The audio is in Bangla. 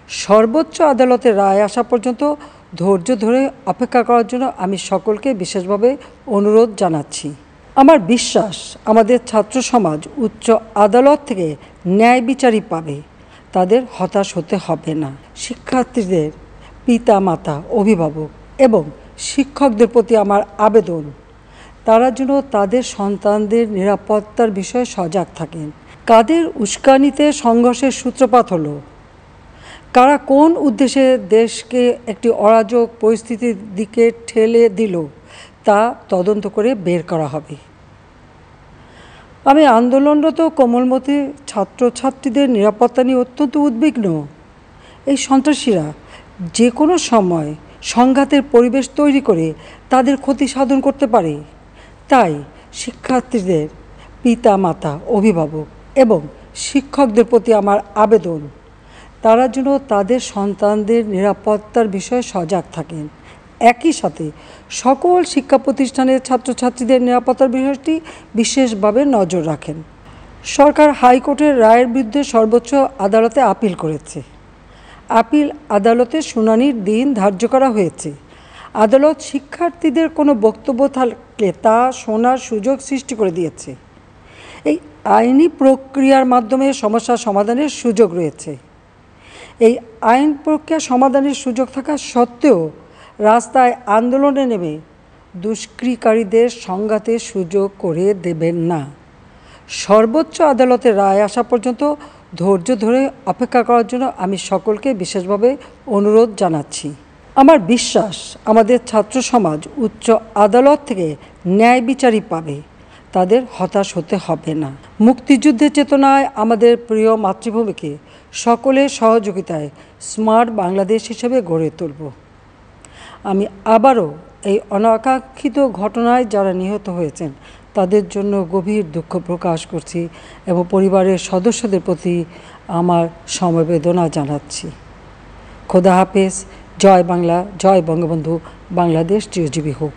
সর্বোচ্চ আদালতের রায় আসা পর্যন্ত ধৈর্য ধরে অপেক্ষা করার জন্য আমি সকলকে বিশেষভাবে অনুরোধ জানাচ্ছি। আমার বিশ্বাস আমাদের ছাত্র সমাজ উচ্চ আদালত থেকে ন্যায় বিচারই পাবে, তাদের হতাশ হতে হবে না। শিক্ষার্থীদের পিতা মাতা, অভিভাবক এবং শিক্ষকদের প্রতি আমার আবেদন, তারা যেন তাদের সন্তানদের নিরাপত্তার বিষয়ে সজাগ থাকেন। কাদের উস্কানিতে সংঘর্ষের সূত্রপাত হলো, কারা কোন উদ্দেশ্যে দেশকে একটি অরাজক পরিস্থিতির দিকে ঠেলে দিল, তা তদন্ত করে বের করা হবে। আমি আন্দোলনরত কোমলমতি ছাত্রছাত্রীদের নিরাপত্তা নিয়ে অত্যন্ত উদ্বিগ্ন। এই সন্ত্রাসীরা যে কোনো সময় সংঘাতের পরিবেশ তৈরি করে তাদের ক্ষতি সাধন করতে পারে। তাই শিক্ষার্থীদের পিতা মাতা, অভিভাবক এবং শিক্ষকদের প্রতি আমার আবেদন, তারা যেন তাদের সন্তানদের নিরাপত্তার বিষয়ে সজাগ থাকেন। একই সাথে সকল শিক্ষা প্রতিষ্ঠানের ছাত্রছাত্রীদের নিরাপত্তার বিষয়টি বিশেষভাবে নজর রাখেন। সরকার হাইকোর্টের রায়ের বিরুদ্ধে সর্বোচ্চ আদালতে আপিল করেছে। আপিল আদালতের শুনানির দিন ধার্য করা হয়েছে। আদালত শিক্ষার্থীদের কোনো বক্তব্য থাকলে তা শোনার সুযোগ সৃষ্টি করে দিয়েছে। এই আইনি প্রক্রিয়ার মাধ্যমে সমস্যা সমাধানের সুযোগ রয়েছে। এই আইন প্রক্রিয়া সমাধানের সুযোগ থাকা সত্ত্বেও রাস্তায় আন্দোলনে নেমে দুষ্কৃতিকারীদের সংঘাতের সুযোগ করে দেবেন না। সর্বোচ্চ আদালতের রায় আসা পর্যন্ত ধৈর্য ধরে অপেক্ষা করার জন্য আমি সকলকে বিশেষভাবে অনুরোধ জানাচ্ছি। আমার বিশ্বাস আমাদের ছাত্র সমাজ উচ্চ আদালত থেকে ন্যায় বিচারই পাবে, তাদের হতাশ হতে হবে না। মুক্তিযুদ্ধের চেতনায় আমাদের প্রিয় মাতৃভূমিকে সকলের সহযোগিতায় স্মার্ট বাংলাদেশ হিসেবে গড়ে তুলব। আমি আবারও এই অনাকাঙ্ক্ষিত ঘটনায় যারা নিহত হয়েছেন তাদের জন্য গভীর দুঃখ প্রকাশ করছি এবং পরিবারের সদস্যদের প্রতি আমার সমবেদনা জানাচ্ছি। খোদা হাফেজ। জয় বাংলা, জয় বঙ্গবন্ধু। বাংলাদেশ চিরজীবী হোক।